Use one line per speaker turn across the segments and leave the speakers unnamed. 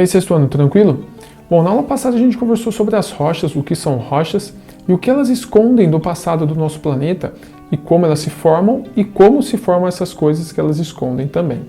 aí, sexto ano, tranquilo? Bom, na aula passada a gente conversou sobre as rochas, o que são rochas e o que elas escondem do passado do nosso planeta e como elas se formam e como se formam essas coisas que elas escondem também.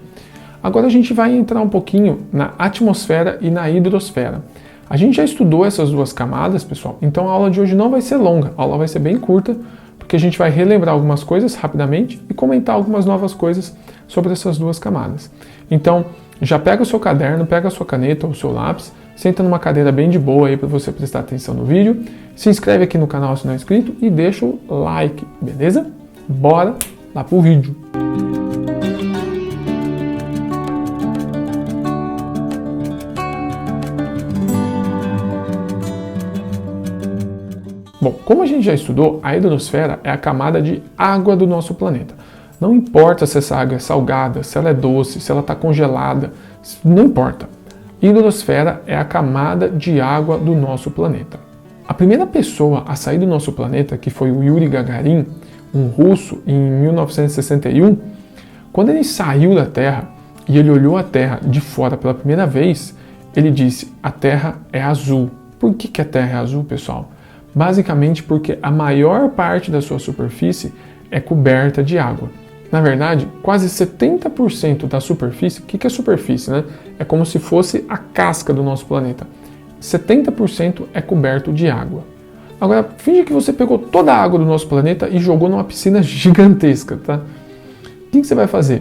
Agora a gente vai entrar um pouquinho na atmosfera e na hidrosfera. A gente já estudou essas duas camadas, pessoal, então a aula de hoje não vai ser longa, a aula vai ser bem curta, porque a gente vai relembrar algumas coisas rapidamente e comentar algumas novas coisas sobre essas duas camadas. Então, já pega o seu caderno, pega a sua caneta ou o seu lápis, senta numa cadeira bem de boa aí para você prestar atenção no vídeo, se inscreve aqui no canal se não é inscrito e deixa o like, beleza? Bora lá pro vídeo! Bom, como a gente já estudou, a hidrosfera é a camada de água do nosso planeta. Não importa se essa água é salgada, se ela é doce, se ela está congelada, não importa. Hidrosfera é a camada de água do nosso planeta. A primeira pessoa a sair do nosso planeta, que foi o Yuri Gagarin, um russo, em 1961, quando ele saiu da Terra e ele olhou a Terra de fora pela primeira vez, ele disse: a Terra é azul. Por que a Terra é azul, pessoal? Basicamente porque a maior parte da sua superfície é coberta de água. Na verdade, quase 70% da superfície, o que é superfície, né? É como se fosse a casca do nosso planeta. 70% é coberto de água. Agora, finge que você pegou toda a água do nosso planeta e jogou numa piscina gigantesca, tá? O que você vai fazer?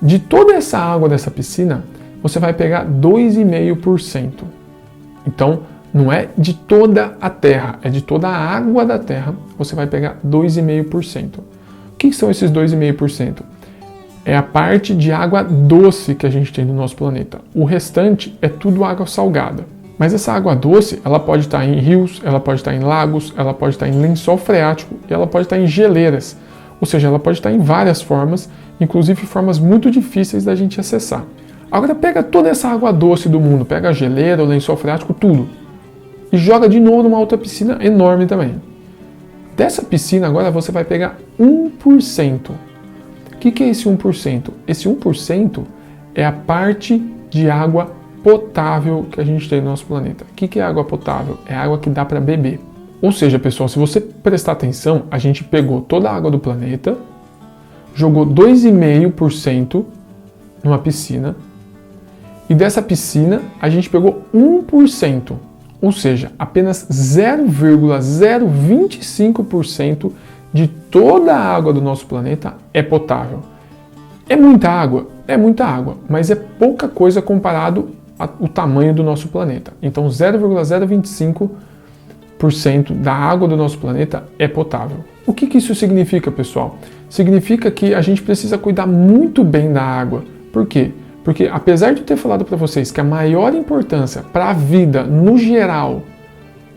De toda essa água dessa piscina, você vai pegar 2,5%. Então, não é de toda a Terra, é de toda a água da Terra, você vai pegar 2,5%. O que são esses 2,5%? É a parte de água doce que a gente tem no nosso planeta. O restante é tudo água salgada. Mas essa água doce, ela pode estar em rios, ela pode estar em lagos, ela pode estar em lençol freático e ela pode estar em geleiras. Ou seja, ela pode estar em várias formas, inclusive formas muito difíceis da gente acessar. Agora pega toda essa água doce do mundo, pega a geleira, o lençol freático, tudo. E joga de novo numa outra piscina enorme também. Dessa piscina agora você vai pegar 1%. O que é esse 1%? Esse 1% é a parte de água potável que a gente tem no nosso planeta. O que é água potável? É água que dá para beber. Ou seja, pessoal, se você prestar atenção, a gente pegou toda a água do planeta, jogou 2,5% numa piscina, e dessa piscina a gente pegou 1%. Ou seja, apenas 0,025% de toda a água do nosso planeta é potável. É muita água, mas é pouca coisa comparado ao tamanho do nosso planeta. Então 0,025% da água do nosso planeta é potável. O que isso significa, pessoal? Significa que a gente precisa cuidar muito bem da água. Por quê? Porque apesar de eu ter falado para vocês que a maior importância para a vida no geral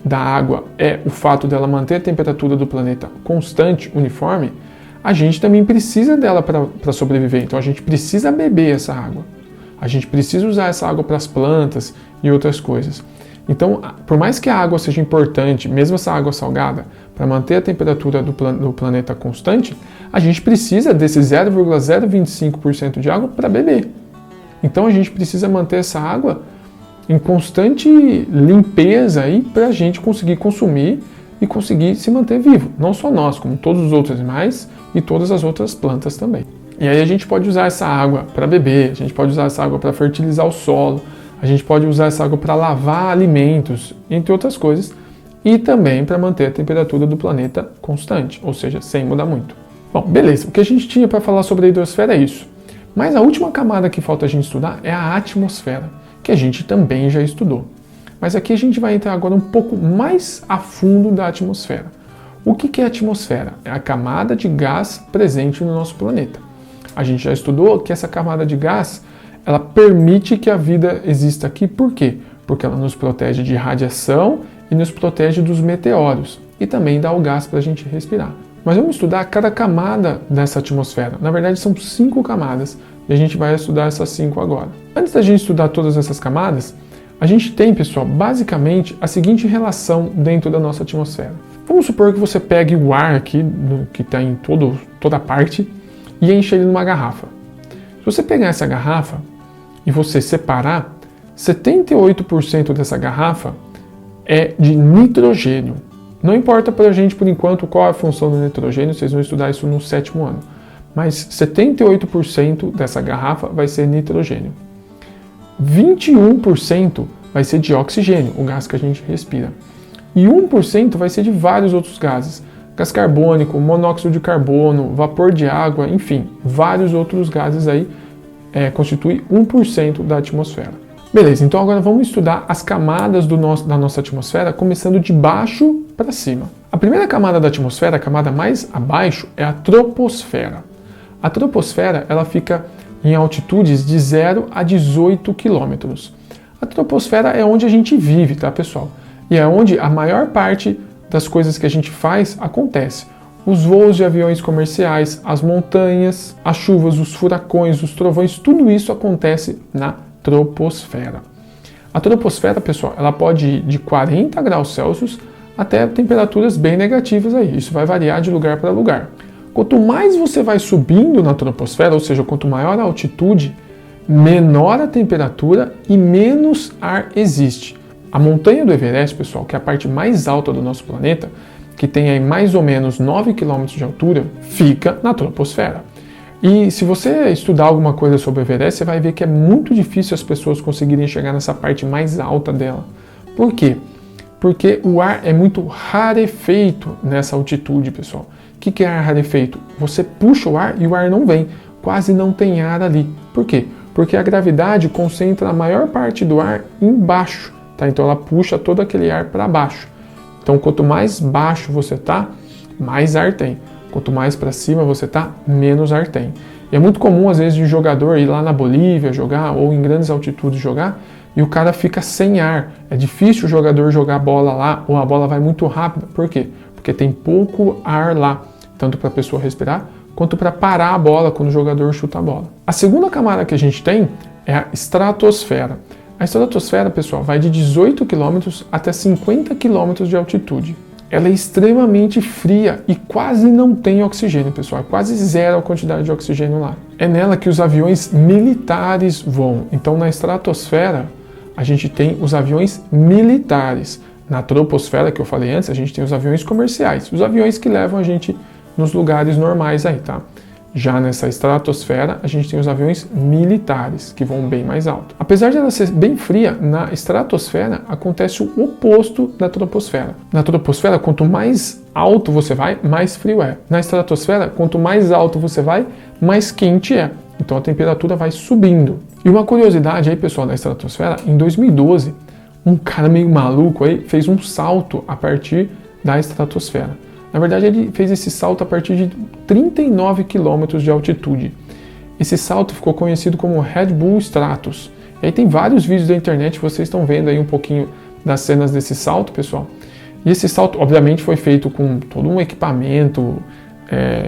da água é o fato dela manter a temperatura do planeta constante, uniforme, a gente também precisa dela para sobreviver. Então a gente precisa beber essa água. A gente precisa usar essa água para as plantas e outras coisas. Então, por mais que a água seja importante, mesmo essa água salgada, para manter a temperatura do planeta constante, a gente precisa desse 0,025% de água para beber. Então a gente precisa manter essa água em constante limpeza aí para a gente conseguir consumir e conseguir se manter vivo. Não só nós, como todos os outros animais e todas as outras plantas também. E aí a gente pode usar essa água para beber, a gente pode usar essa água para fertilizar o solo, a gente pode usar essa água para lavar alimentos, entre outras coisas, e também para manter a temperatura do planeta constante, ou seja, sem mudar muito. Bom, beleza, o que a gente tinha para falar sobre a hidrosfera é isso. Mas a última camada que falta a gente estudar é a atmosfera, que a gente também já estudou. Mas aqui a gente vai entrar agora um pouco mais a fundo da atmosfera. O que é a atmosfera? É a camada de gás presente no nosso planeta. A gente já estudou que essa camada de gás, ela permite que a vida exista aqui. Por quê? Porque ela nos protege de radiação e nos protege dos meteoros. E também dá o gás para a gente respirar. Mas vamos estudar cada camada dessa atmosfera. Na verdade, são 5 camadas e a gente vai estudar essas 5 agora. Antes da gente estudar todas essas camadas, a gente tem, pessoal, basicamente a seguinte relação dentro da nossa atmosfera. Vamos supor que você pegue o ar aqui, que está em toda parte, e enche ele numa garrafa. Se você pegar essa garrafa e você separar, 78% dessa garrafa é de nitrogênio. Não importa para a gente, por enquanto, qual é a função do nitrogênio, vocês vão estudar isso no 7º ano. Mas 78% dessa garrafa vai ser nitrogênio. 21% vai ser de oxigênio, o gás que a gente respira. E 1% vai ser de vários outros gases. Gás carbônico, monóxido de carbono, vapor de água, enfim, vários outros gases aí constituem 1% da atmosfera. Beleza, então agora vamos estudar as camadas da nossa atmosfera, começando de baixo para cima. A primeira camada da atmosfera, a camada mais abaixo, é a troposfera. A troposfera ela fica em altitudes de 0 a 18 quilômetros. A troposfera é onde a gente vive, tá, pessoal? E é onde a maior parte das coisas que a gente faz acontece. Os voos de aviões comerciais, as montanhas, as chuvas, os furacões, os trovões, tudo isso acontece na troposfera. A troposfera, pessoal, ela pode ir de 40 graus Celsius até temperaturas bem negativas aí. Isso vai variar de lugar para lugar. Quanto mais você vai subindo na troposfera, ou seja, quanto maior a altitude, menor a temperatura e menos ar existe. A montanha do Everest, pessoal, que é a parte mais alta do nosso planeta, que tem aí mais ou menos 9 km de altura, fica na troposfera. E se você estudar alguma coisa sobre o Everest, você vai ver que é muito difícil as pessoas conseguirem chegar nessa parte mais alta dela. Por quê? Porque o ar é muito rarefeito nessa altitude, pessoal. O que é ar rarefeito? Você puxa o ar e o ar não vem. Quase não tem ar ali. Por quê? Porque a gravidade concentra a maior parte do ar embaixo. Tá? Então ela puxa todo aquele ar para baixo. Então quanto mais baixo você tá, mais ar tem. Quanto mais para cima você tá, menos ar tem. E é muito comum, às vezes, de jogador ir lá na Bolívia jogar, ou em grandes altitudes jogar, e o cara fica sem ar. É difícil o jogador jogar bola lá, ou a bola vai muito rápida. Por quê? Porque tem pouco ar lá, tanto para a pessoa respirar, quanto para parar a bola quando o jogador chuta a bola. A segunda camada que a gente tem é a estratosfera. A estratosfera, pessoal, vai de 18 km até 50 km de altitude. Ela é extremamente fria e quase não tem oxigênio, pessoal. É quase zero a quantidade de oxigênio lá. É nela que os aviões militares voam. Então, na estratosfera, a gente tem os aviões militares. Na troposfera, que eu falei antes, a gente tem os aviões comerciais. Os aviões que levam a gente nos lugares normais aí, tá? Já nessa estratosfera, a gente tem os aviões militares, que vão bem mais alto. Apesar de ela ser bem fria, na estratosfera acontece o oposto da troposfera. Na troposfera, quanto mais alto você vai, mais frio é. Na estratosfera, quanto mais alto você vai, mais quente é. Então a temperatura vai subindo. E uma curiosidade aí, pessoal, da estratosfera, em 2012, um cara meio maluco aí fez um salto a partir da estratosfera. Na verdade, ele fez esse salto a partir de 39 km de altitude. Esse salto ficou conhecido como Red Bull Stratos. E aí tem vários vídeos da internet, vocês estão vendo aí um pouquinho das cenas desse salto, pessoal. E esse salto, obviamente, foi feito com todo um equipamento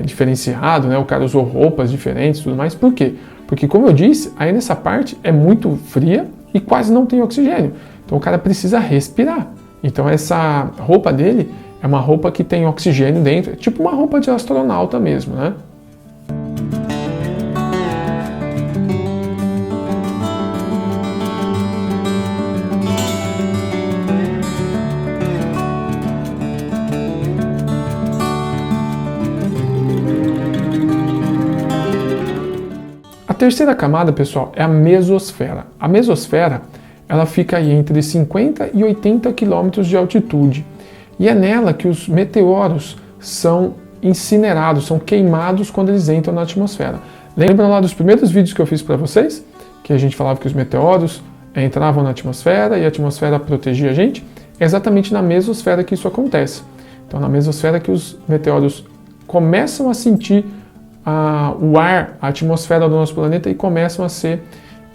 diferenciado, né? O cara usou roupas diferentes e tudo mais. Por quê? Porque, como eu disse, aí nessa parte é muito fria e quase não tem oxigênio. Então o cara precisa respirar. Então essa roupa dele é uma roupa que tem oxigênio dentro, é tipo uma roupa de astronauta mesmo, né? A terceira camada, pessoal, é a mesosfera. A mesosfera, ela fica aí entre 50 e 80 quilômetros de altitude. E é nela que os meteoros são incinerados, são queimados quando eles entram na atmosfera. Lembram lá dos primeiros vídeos que eu fiz para vocês? Que a gente falava que os meteoros entravam na atmosfera e a atmosfera protegia a gente? É exatamente na mesosfera que isso acontece. Então, na mesosfera que os meteoros começam a sentir o ar, a atmosfera do nosso planeta e começam a ser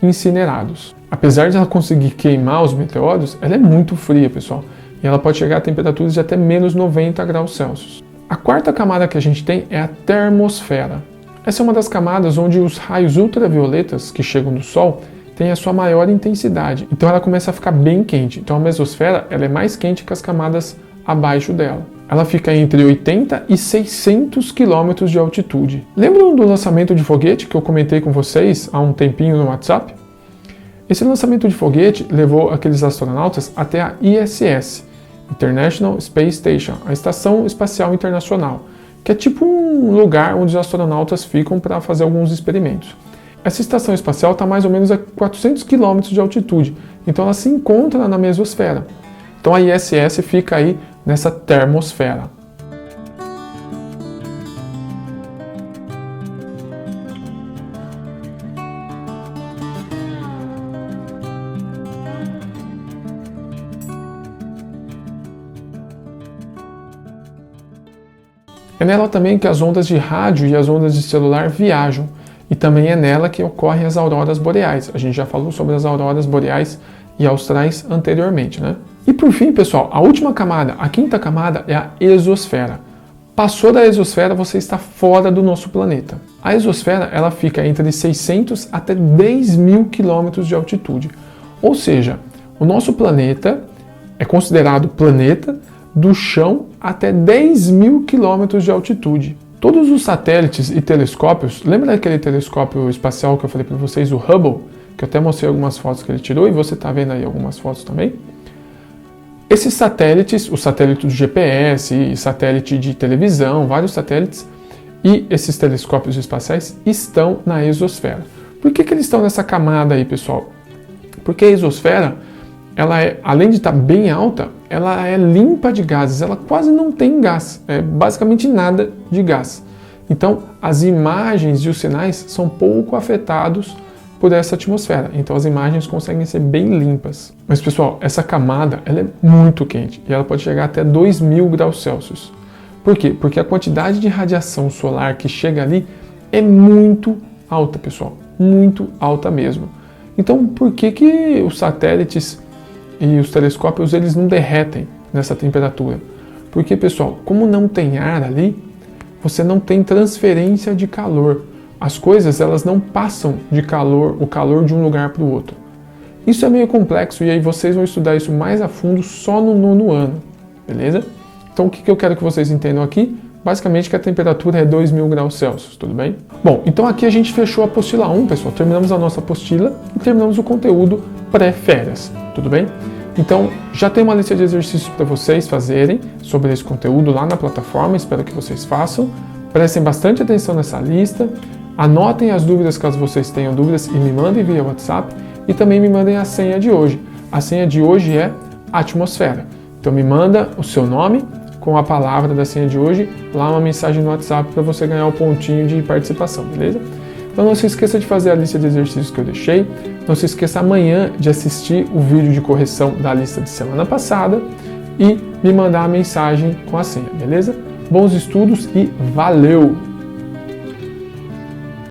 incinerados. Apesar de ela conseguir queimar os meteoros, ela é muito fria, pessoal. E ela pode chegar a temperaturas de até menos 90 graus Celsius. A quarta camada que a gente tem é a termosfera. Essa é uma das camadas onde os raios ultravioletas que chegam do Sol têm a sua maior intensidade. Então ela começa a ficar bem quente. Então a mesosfera ela é mais quente que as camadas abaixo dela. Ela fica entre 80 e 600 quilômetros de altitude. Lembram do lançamento de foguete que eu comentei com vocês há um tempinho no WhatsApp? Esse lançamento de foguete levou aqueles astronautas até a ISS, International Space Station, a Estação Espacial Internacional, que é tipo um lugar onde os astronautas ficam para fazer alguns experimentos. Essa estação espacial está mais ou menos a 400 km de altitude, então ela se encontra na mesosfera. Então a ISS fica aí nessa termosfera. É nela também que as ondas de rádio e as ondas de celular viajam, e também é nela que ocorrem as auroras boreais. A gente já falou sobre as auroras boreais e austrais anteriormente, né? E por fim, pessoal, a última camada, a quinta camada, é a exosfera. Passou da exosfera, você está fora do nosso planeta. A exosfera, ela fica entre 600 até 10 mil quilômetros de altitude. Ou seja, o nosso planeta é considerado planeta do chão até 10 mil quilômetros de altitude. Todos os satélites e telescópios, lembra daquele telescópio espacial que eu falei para vocês, o Hubble, que eu até mostrei algumas fotos que ele tirou e você está vendo aí algumas fotos também? Esses satélites, o satélite do GPS, satélite de televisão, vários satélites e esses telescópios espaciais estão na exosfera. Por que eles estão nessa camada aí, pessoal? Porque a exosfera, ela é, além de estar bem alta, ela é limpa de gases, ela quase não tem gás, é basicamente nada de gás. Então, as imagens e os sinais são pouco afetados por essa atmosfera, então as imagens conseguem ser bem limpas. Mas pessoal, essa camada ela é muito quente e ela pode chegar até 2000 graus Celsius. Por quê? Porque a quantidade de radiação solar que chega ali é muito alta, pessoal, muito alta mesmo. Então, por que os satélites e os telescópios eles não derretem nessa temperatura? Porque, pessoal, como não tem ar ali, você não tem transferência de calor. As coisas elas não passam de calor, o calor de um lugar para o outro. Isso é meio complexo e aí vocês vão estudar isso mais a fundo só no 9º ano, beleza? Então o que eu quero que vocês entendam aqui? Basicamente que a temperatura é 2000 graus Celsius, tudo bem? Bom, então aqui a gente fechou a apostila 1, pessoal. Terminamos a nossa apostila e terminamos o conteúdo pré-férias, tudo bem? Então já tem uma lista de exercícios para vocês fazerem sobre esse conteúdo lá na plataforma, espero que vocês façam. Prestem bastante atenção nessa lista. Anotem as dúvidas caso vocês tenham dúvidas e me mandem via WhatsApp e também me mandem a senha de hoje. A senha de hoje é atmosfera. Então me manda o seu nome com a palavra da senha de hoje, lá uma mensagem no WhatsApp para você ganhar o pontinho de participação, beleza? Então não se esqueça de fazer a lista de exercícios que eu deixei. Não se esqueça amanhã de assistir o vídeo de correção da lista de semana passada e me mandar a mensagem com a senha, beleza? Bons estudos e valeu!